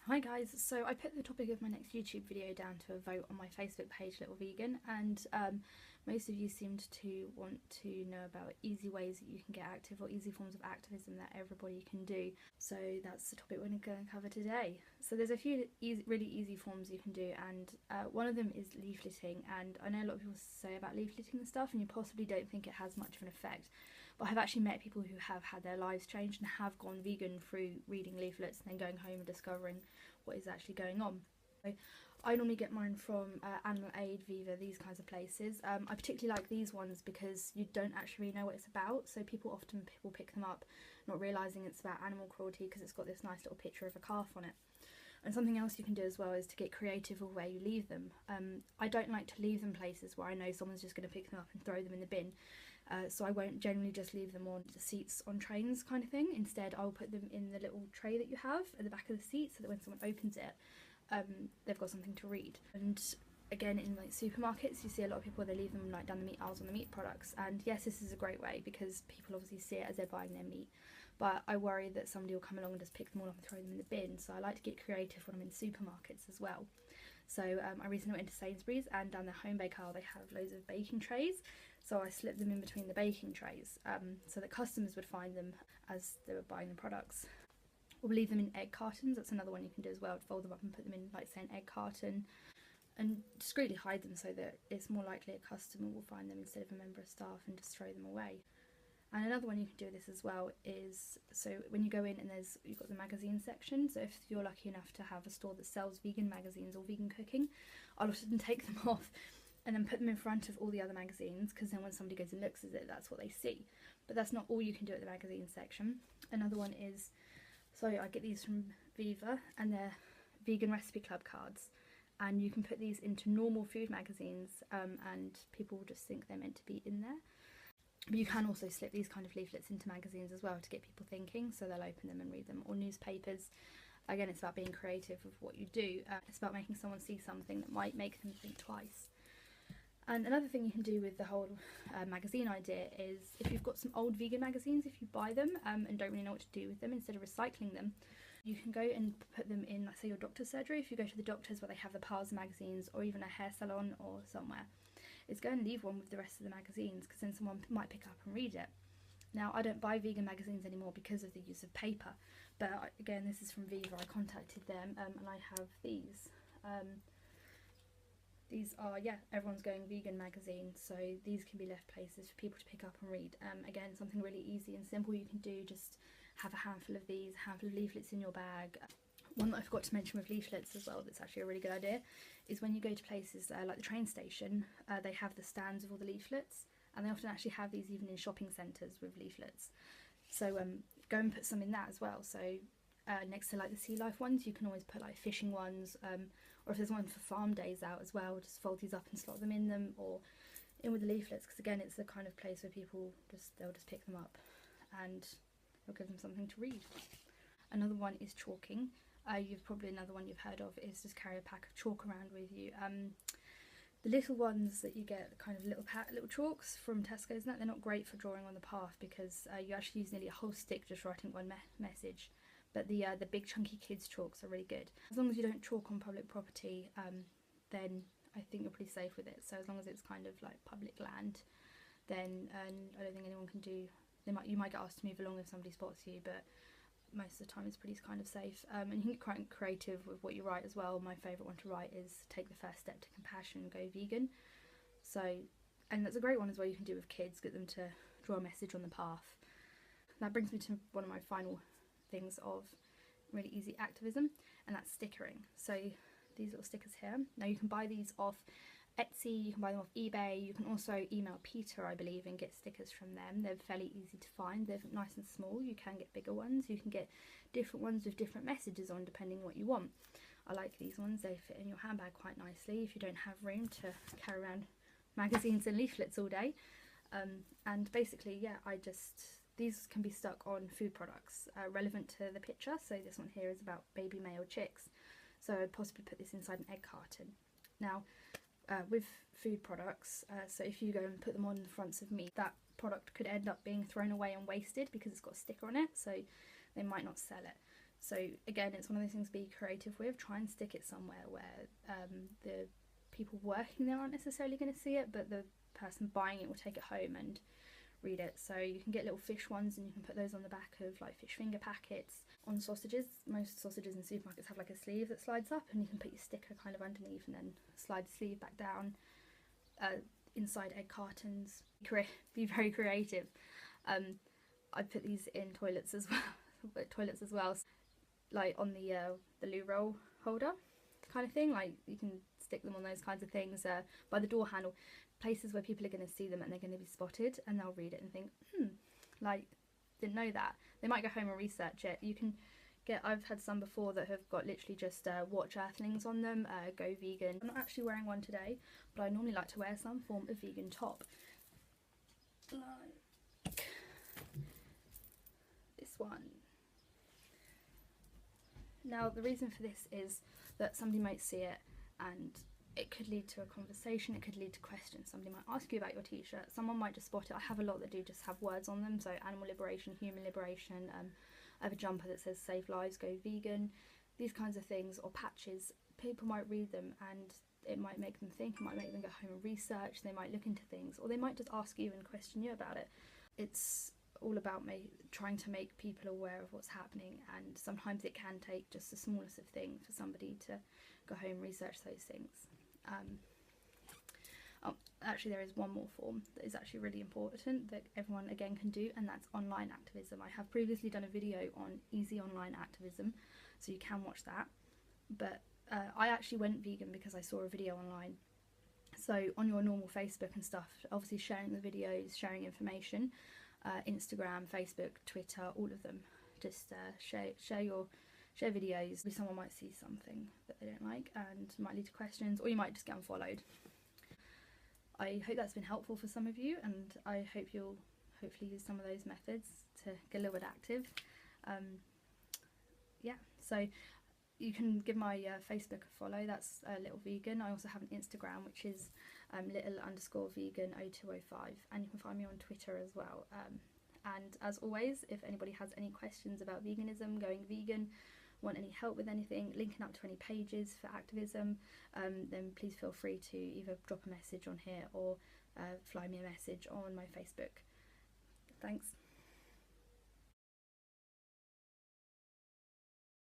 Hi guys, so I put the topic of my next YouTube video down to a vote on my Facebook page, Little Vegan, and most of you seemed to want to know about easy ways that you can get active or easy forms of activism that everybody can do. So that's the topic we're going to cover today. So there's a few really easy forms you can do, and one of them is leafleting. And I know a lot of people say about leafleting and stuff, and you possibly don't think it has much of an effect. But I've actually met people who have had their lives changed and have gone vegan through reading leaflets and then going home and discovering what is actually going on. So I normally get mine from Animal Aid, Viva, these kinds of places. I particularly like these ones because you don't actually really know what it's about, so people pick them up not realising it's about animal cruelty because it's got this nice little picture of a calf on it. And something else you can do as well is to get creative with where you leave them. I don't like to leave them places where I know someone's just going to pick them up and throw them in the bin. So I won't generally just leave them on the seats on trains kind of thing. Instead, I'll put them in the little tray that you have at the back of the seat so that when someone opens it, they've got something to read. And again, in like supermarkets, you see a lot of people, they leave them like down the meat aisles on the meat products. And yes, this is a great way because people obviously see it as they're buying their meat. But I worry that somebody will come along and just pick them all up and throw them in the bin. So I like to get creative when I'm in supermarkets as well. So I recently went into Sainsbury's, and down their home bake aisle they have loads of baking trays. So I slipped them in between the baking trays so that customers would find them as they were buying the products. Or leave them in egg cartons, that's another one you can do as well, to fold them up and put them in, like say, an egg carton, and discreetly hide them so that it's more likely a customer will find them instead of a member of staff and just throw them away. And another one you can do this as well is, so when you go in and you've got the magazine section, so if you're lucky enough to have a store that sells vegan magazines or vegan cooking, I'll often take them off and then put them in front of all the other magazines, because then when somebody goes and looks at it, that's what they see. But that's not all you can do at the magazine section. Another one is, so I get these from Viva, and they're vegan recipe club cards, and you can put these into normal food magazines and people will just think they're meant to be in there. But you can also slip these kind of leaflets into magazines as well to get people thinking, so they'll open them and read them. Or newspapers. Again, it's about being creative with what you do. It's about making someone see something that might make them think twice. And another thing you can do with the whole magazine idea is, if you've got some old vegan magazines, if you buy them and don't really know what to do with them, instead of recycling them, you can go and put them in, like say, your doctor's surgery. If you go to the doctors where they have the piles of magazines, or even a hair salon or somewhere, is go and leave one with the rest of the magazines, because then someone might pick up and read it. Now, I don't buy vegan magazines anymore because of the use of paper, but again, this is from Viva. I contacted them and I have these. These are, Everyone's Going Vegan magazine, so these can be left places for people to pick up and read. Again, something really easy and simple you can do, just have a handful of these, a handful of leaflets in your bag. One that I forgot to mention with leaflets as well, that's actually a really good idea, is when you go to places like the train station, they have the stands of all the leaflets, and they often actually have these even in shopping centres with leaflets. So go and put some in that as well. So next to like the sea life ones, you can always put like fishing ones, or if there's one for farm days out as well, just fold these up and slot them in them, or in with the leaflets, because again, it's the kind of place where people they'll just pick them up and it'll give them something to read. Another one is chalking. Another one you've heard of is just carry a pack of chalk around with you. The little ones that you get, kind of little chalks from Tesco's, they're not great for drawing on the path, because you actually use nearly a whole stick just writing one message. But the big chunky kids chalks are really good. As long as you don't chalk on public property, then I think you're pretty safe with it. So as long as it's kind of like public land, then I don't think anyone can do. You might get asked to move along if somebody spots you, but most of the time it's pretty kind of safe. And you can get quite creative with what you write as well. My favourite one to write is "Take the first step to compassion, go vegan." So, and that's a great one as well you can do with kids, get them to draw a message on the path. That brings me to one of my final things of really easy activism, and that's stickering. So these little stickers here, now you can buy these off Etsy, you can buy them off eBay, you can also email Peter, I believe, and get stickers from them. They're fairly easy to find, they're nice and small. You can get bigger ones, you can get different ones with different messages on depending what you want. I like these ones, they fit in your handbag quite nicely if you don't have room to carry around magazines and leaflets all day. And basically, these can be stuck on food products relevant to the picture. So this one here is about baby male chicks, so I'd possibly put this inside an egg carton. Now with food products, so if you go and put them on the fronts of meat, that product could end up being thrown away and wasted because it's got a sticker on it, so they might not sell it. So again, it's one of those things to be creative with. Try and stick it somewhere where the people working there aren't necessarily going to see it, but the person buying it will take it home and read it. So you can get little fish ones and you can put those on the back of like fish finger packets. On sausages, most sausages in supermarkets have like a sleeve that slides up, and you can put your sticker kind of underneath and then slide the sleeve back down. Inside egg cartons, be very creative. I put these in toilets as well, like on the loo roll holder kind of thing. Like you can stick them on those kinds of things by the door handle, places where people are going to see them and they're going to be spotted, and they'll read it and think, like, didn't know that. They might go home and research it. You can get, I've had some before that have got literally just watch earthlings on them, go vegan. I'm not actually wearing one today, but I normally like to wear some form of vegan top, like this one. Now the reason for this is that somebody might see it and it could lead to a conversation, it could lead to questions. Somebody might ask you about your t-shirt, someone might just spot it. I have a lot that do just have words on them, so animal liberation, human liberation. I have a jumper that says save lives, go vegan, these kinds of things, or patches. People might read them and it might make them think, it might make them go home and research, they might look into things, or they might just ask you and question you about it. It's all about trying to make people aware of what's happening, and sometimes it can take just the smallest of things for somebody to go home and research those things. Actually there is one more form that is actually really important that everyone again can do, and that's online activism. I have previously done a video on easy online activism, so you can watch that, but I actually went vegan because I saw a video online. So on your normal Facebook and stuff, obviously sharing the videos, sharing information, Instagram, Facebook, Twitter, all of them, just share videos. Someone might see something that they don't like and might lead to questions, or you might just get unfollowed. I hope that's been helpful for some of you, and I hope you'll hopefully use some of those methods to get a little bit active. Yeah, so you can give my Facebook a follow, that's Little Vegan. I also have an Instagram, which is little_vegan0205, and you can find me on Twitter as well. And as always, if anybody has any questions about veganism, going vegan, want any help with anything, linking up to any pages for activism, then please feel free to either drop a message on here or fly me a message on my Facebook. Thanks.